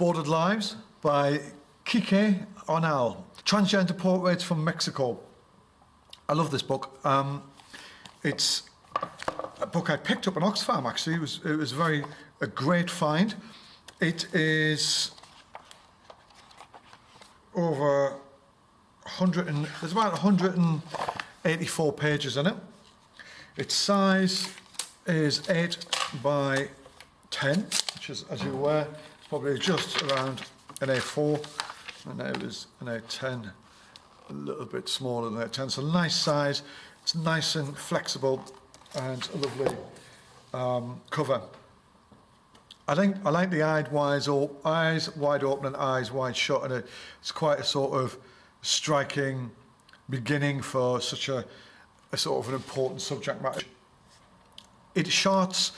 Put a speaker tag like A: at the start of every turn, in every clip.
A: Bordered Lives by Kike Arnal. Transgender Portraits from Mexico. I love this book. It's a book I picked up in Oxfam, actually. It was a great find. It is over 100 and there's about 184 pages in it. Its size is 8 by 10, which is, as you're aware, probably just around an A4, and it is an A10, a little bit smaller than A10. It's a nice size, it's nice and flexible, and a lovely cover. I like the eyes wide open and eyes wide shut, and it's quite a sort of striking beginning for such a sort of an important subject matter. It charts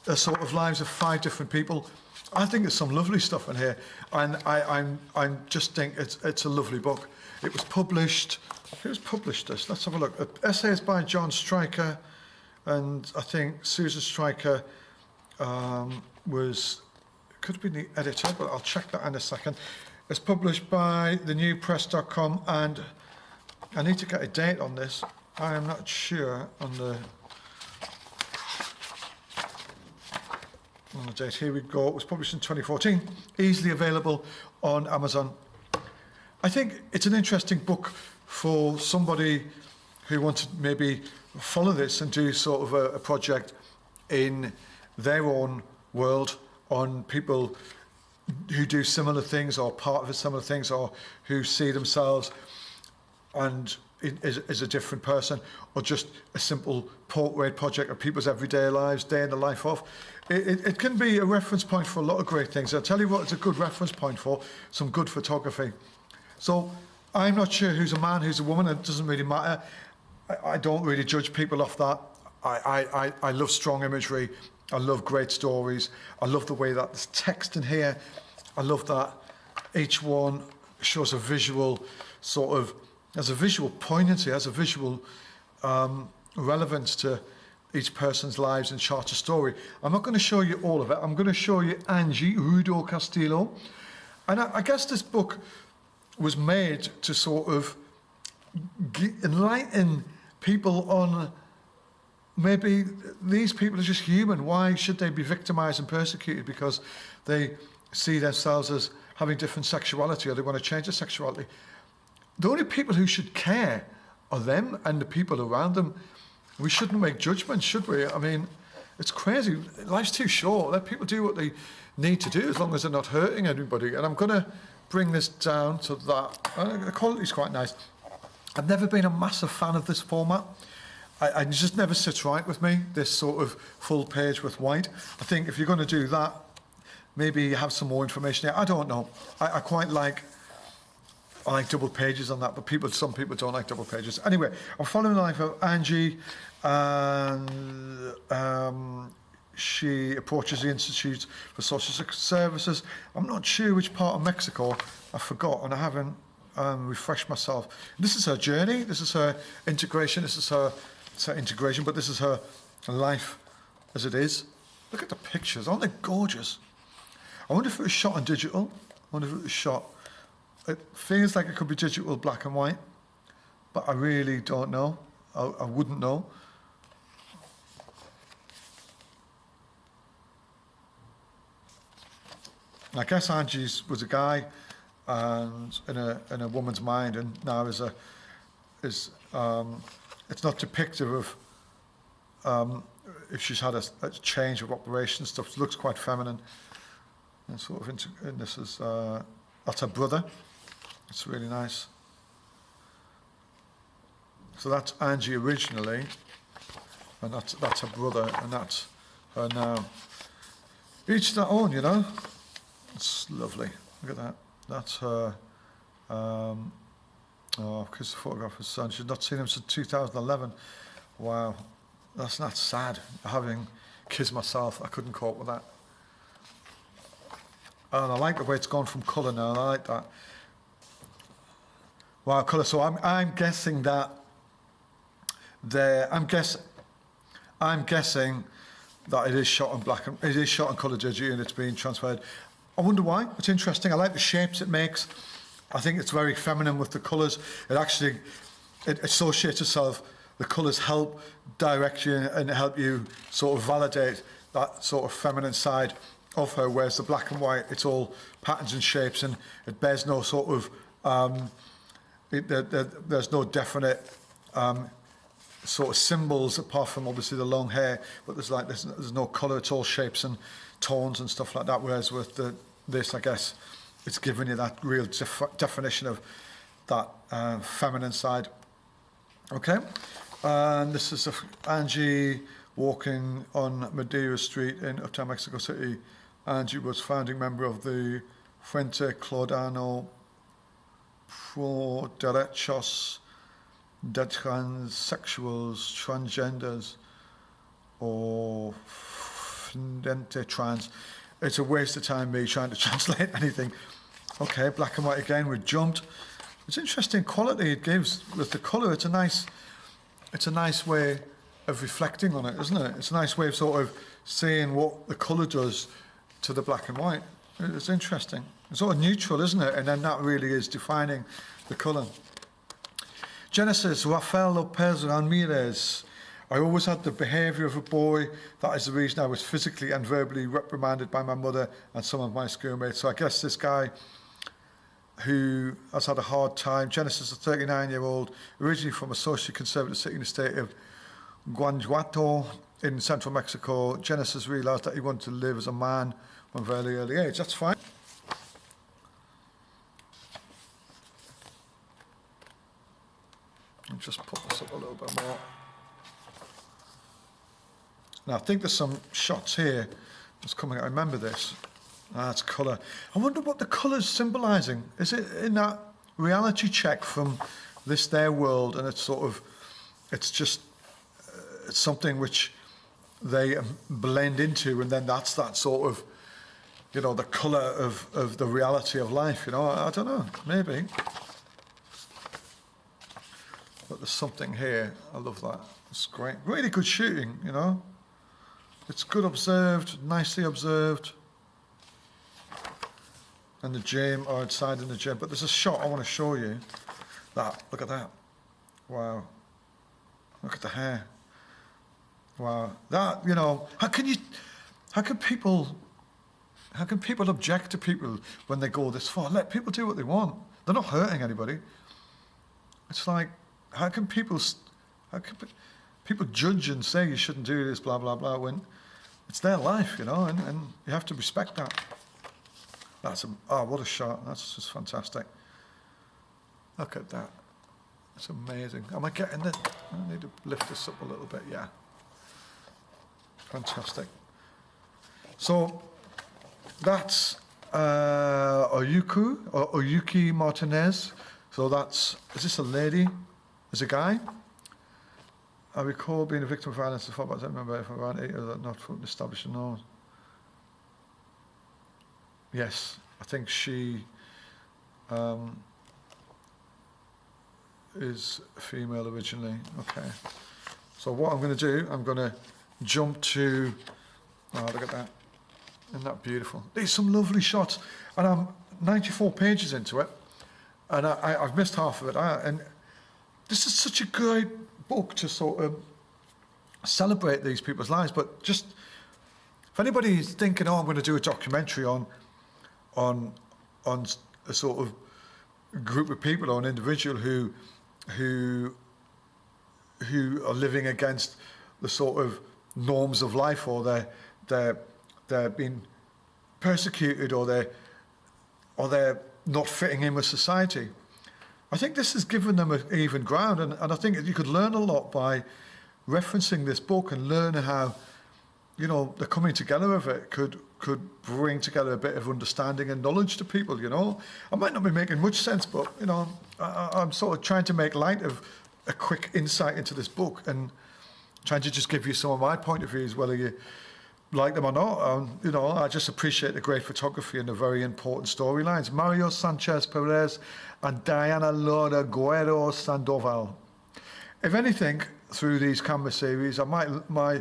A: the sort of lives of 5 different people. I think there's some lovely stuff in here, and I just think it's a lovely book. It was published. Who's published this? Let's have a look. Essays by John Stryker, and I think Susan Stryker could have been the editor, but I'll check that in a second. It's published by thenewpress.com, and I need to get a date on this. I am not sure on the date. Here we go. It was published in 2014, easily available on Amazon. I think it's an interesting book for somebody who wants to maybe follow this and do sort of a project in their own world on people who do similar things or part of similar things, or who see themselves and is a different person, or just a simple portrait project of people's everyday lives, day in the life of. It can be a reference point for a lot of great things. I'll tell you what it's a good reference point for, some good photography. So I'm not sure who's a man, who's a woman, it doesn't really matter. I don't really judge people off that. I love strong imagery, I love great stories, I love the way that there's text in here, I love that each one shows a visual sort of, has a visual poignancy, has a visual relevance to each person's lives and charts a story. I'm not going to show you all of it. I'm going to show you Angie Rudo Castillo. And I guess this book was made to sort of enlighten people on maybe these people are just human. Why should they be victimized and persecuted because they see themselves as having different sexuality, or they want to change their sexuality? The only people who should care are them and the people around them. We shouldn't make judgments, should we? I mean, it's crazy. Life's too short. Let people do what they need to do as long as they're not hurting anybody. And I'm going to bring this down to that. The quality's quite nice. I've never been a massive fan of this format. I just never sits right with me, this sort of full page with white. I think if you're going to do that, maybe have some more information here. I don't know. I quite like double pages on that, but some people don't like double pages. Anyway, I'm following the life of Angie, and she approaches the Institute for Social Services. I'm not sure which part of Mexico, I forgot, and I haven't refreshed myself. This is her journey, this is her integration, this is her integration, but this is her life as it is. Look at the pictures, aren't they gorgeous? I wonder if it was shot on digital. I wonder if it was shot. It feels like it could be digital, black and white, but I really don't know. I wouldn't know. I guess Angie's was a guy, and in a woman's mind, and now it's not depictive of if she's had a change of operation stuff. It looks quite feminine, and sort of and this is that's her brother. It's really nice. So that's Angie originally, and that's her brother, and that's her now. Each their own, you know. It's lovely. Look at that. That's her. Because the photographer's son. She's not seen him since 2011. Wow, that's not sad. Having kids myself, I couldn't cope with that. And I like the way it's gone from colour now. I like that. Wow, colour. So I'm guessing that I'm guessing that it is shot in black and it is shot in colour digitally, and it's being transferred I wonder why. It's interesting. I like the shapes it makes. I think it's very feminine with the colours. It associates itself. The colours help direct you and help you sort of validate that sort of feminine side of her, whereas the black and white, it's all patterns and shapes, and it bears no sort of, there's no definite sort of symbols apart from obviously the long hair, but there's no colour, it's all shapes and tones and stuff like that, whereas with this, I guess, it's giving you that real definition of that feminine side. Okay, and this is Angie walking on Madeira Street in Uptown Mexico City. Angie was founding member of the Frente Clodano Pro Derechos de Transsexuals, Transgenders, or Frente Trans. It's a waste of time me trying to translate anything. Okay, black and white again, we jumped. It's interesting quality it gives with the colour. It's a nice way of reflecting on it, isn't it? It's a nice way of sort of seeing what the colour does to the black and white. It's interesting. It's sort of neutral, isn't it? And then that really is defining the colour. Genesis, Rafael Lopez Ramirez. I always had the behaviour of a boy. That is the reason I was physically and verbally reprimanded by my mother and some of my schoolmates. So I guess this guy who has had a hard time, Genesis, a 39-year-old, originally from a socially conservative city in the state of Guanajuato in central Mexico. Genesis realised that he wanted to live as a man from a very early age. That's fine. I'll just put this up a little bit more. Now, I think there's some shots here that's coming out. I remember this. That's colour. I wonder what the colour's symbolising. Is it in that reality check from this their world, and it's sort of, it's just, it's something which they blend into, and then that's that sort of, you know, the colour of the reality of life, you know. I don't know, maybe. But there's something here. I love that. It's great. Really good shooting, you know. It's good observed, nicely observed. And the gym, or outside in the gym. But there's a shot I want to show you. That, look at that. Wow. Look at the hair. Wow. That, you know, how can people object to people when they go this far? Let people do what they want. They're not hurting anybody. It's like, how can people judge and say you shouldn't do this, blah, blah, blah, when it's their life, you know, and you have to respect that. What a shot. That's just fantastic. Look at that. It's amazing. Am I getting it? I need to lift this up a little bit, yeah. Fantastic. So that's Oyuki Martinez. So that's, is this a lady? Is a guy? I recall being a victim of violence before, but I don't remember if around 8 or not from establishing norms. Yes, I think she is female originally. Okay. So what I'm going to do, I'm going to jump to, look at that. Isn't that beautiful? There's some lovely shots. And I'm 94 pages into it. And I've missed half of it. And this is such a great book to sort of celebrate these people's lives. But just, if anybody's thinking, I'm going to do a documentary on a sort of group of people or an individual who are living against the sort of norms of life, or they're being persecuted, or they're not fitting in with society. I think this has given them an even ground, and I think you could learn a lot by referencing this book and learn how, you know, the coming together of it could bring together a bit of understanding and knowledge to people, you know. I might not be making much sense, but, you know, I'm sort of trying to make light of a quick insight into this book and trying to just give you some of my point of views, whether you like them or not. You know, I just appreciate the great photography and the very important storylines. Mario Sanchez Perez and Diana Laura Guerrero Sandoval. If anything, through these camera series, my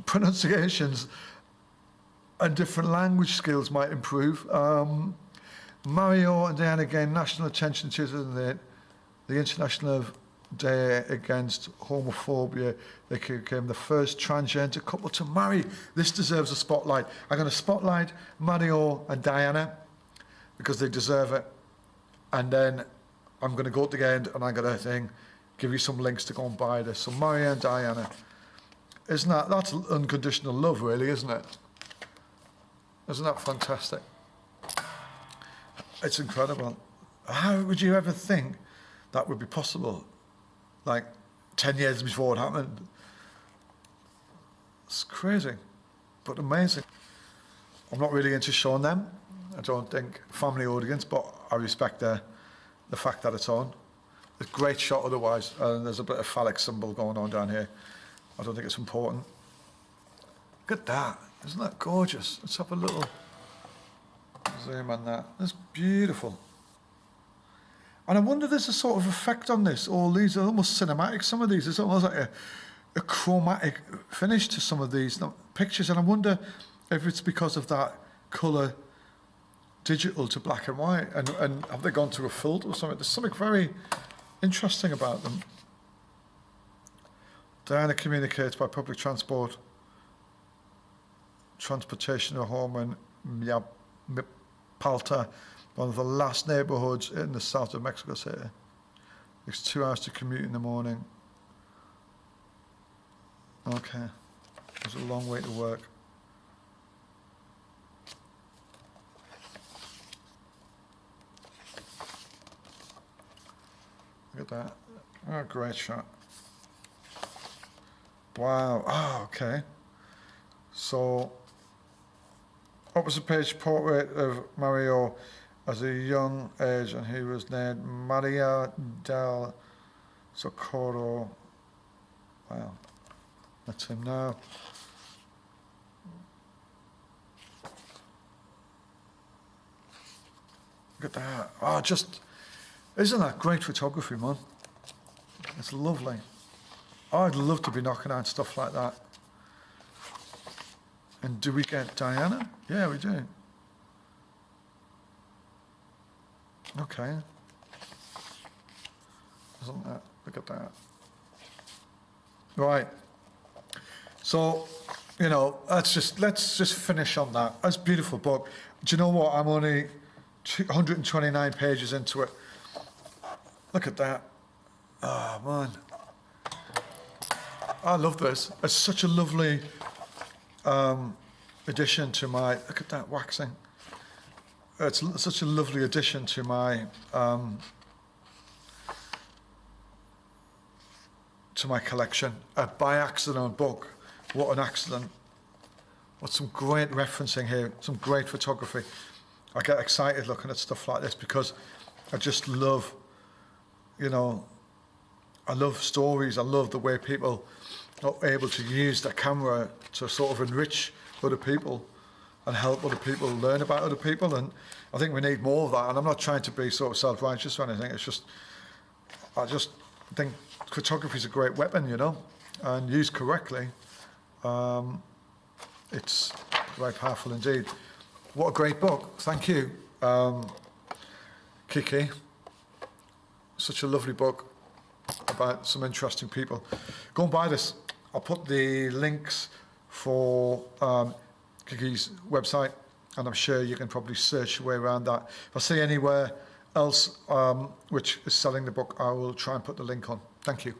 A: pronunciations and different language skills might improve. Mario and Diana gained national attention to the International Day Against Homophobia. They became the first transgender couple to marry. This deserves a spotlight. I'm going to spotlight Mario and Diana because they deserve it. And then I'm going to go to the end and I'm going to give you some links to go and buy this. So Mario and Diana. That's unconditional love, really, isn't it? Isn't that fantastic? It's incredible. How would you ever think that would be possible? Like 10 years before it happened. It's crazy, but amazing. I'm not really into showing them. I don't think family audience, but I respect the fact that it's on. It's a great shot otherwise, and there's a bit of phallic symbol going on down here. I don't think it's important. Look at that. Isn't that gorgeous? Let's have a little zoom on that. That's beautiful. And I wonder there's a sort of effect on this. All these are almost cinematic. Some of these, it's almost like a chromatic finish to some of these pictures. And I wonder if it's because of that colour digital to black and white. And have they gone to a filter or something? There's something very interesting about them. Diana communicates by public transportation of home in Mipalta, one of the last neighborhoods in the south of Mexico City. It's 2 hours to commute in the morning. Okay, it's a long way to work. Look at that. Oh, great shot. Wow. Oh, okay. So, opposite page portrait of Mario as a young age, and he was named Maria del Socorro. Wow. That's him now. Look at that. Oh, isn't that great photography, man? It's lovely. Oh, I'd love to be knocking out stuff like that. And do we get Diana? Yeah, we do. Okay. Isn't that? Look at that. Right. So, let's just finish on that. That's a beautiful book. Do you know what? I'm only 129 pages into it. Look at that. Oh, man. I love this. It's such a lovely addition to my... Look at that waxing. It's such a lovely addition to my collection. A by accident book. What an accident. What some great referencing here. Some great photography. I get excited looking at stuff like this because I just love, I love stories. I love the way people are able to use their camera to sort of enrich other people and help other people learn about other people. And I think we need more of that. And I'm not trying to be sort of self-righteous or anything. It's just, I just think photography is a great weapon, and used correctly. It's very powerful indeed. What a great book. Thank you, Kike. Such a lovely book about some interesting people. Go and buy this. I'll put the links for Kike's website, and I'm sure you can probably search your way around that. If I see anywhere else which is selling the book, I will try and put the link on. Thank you.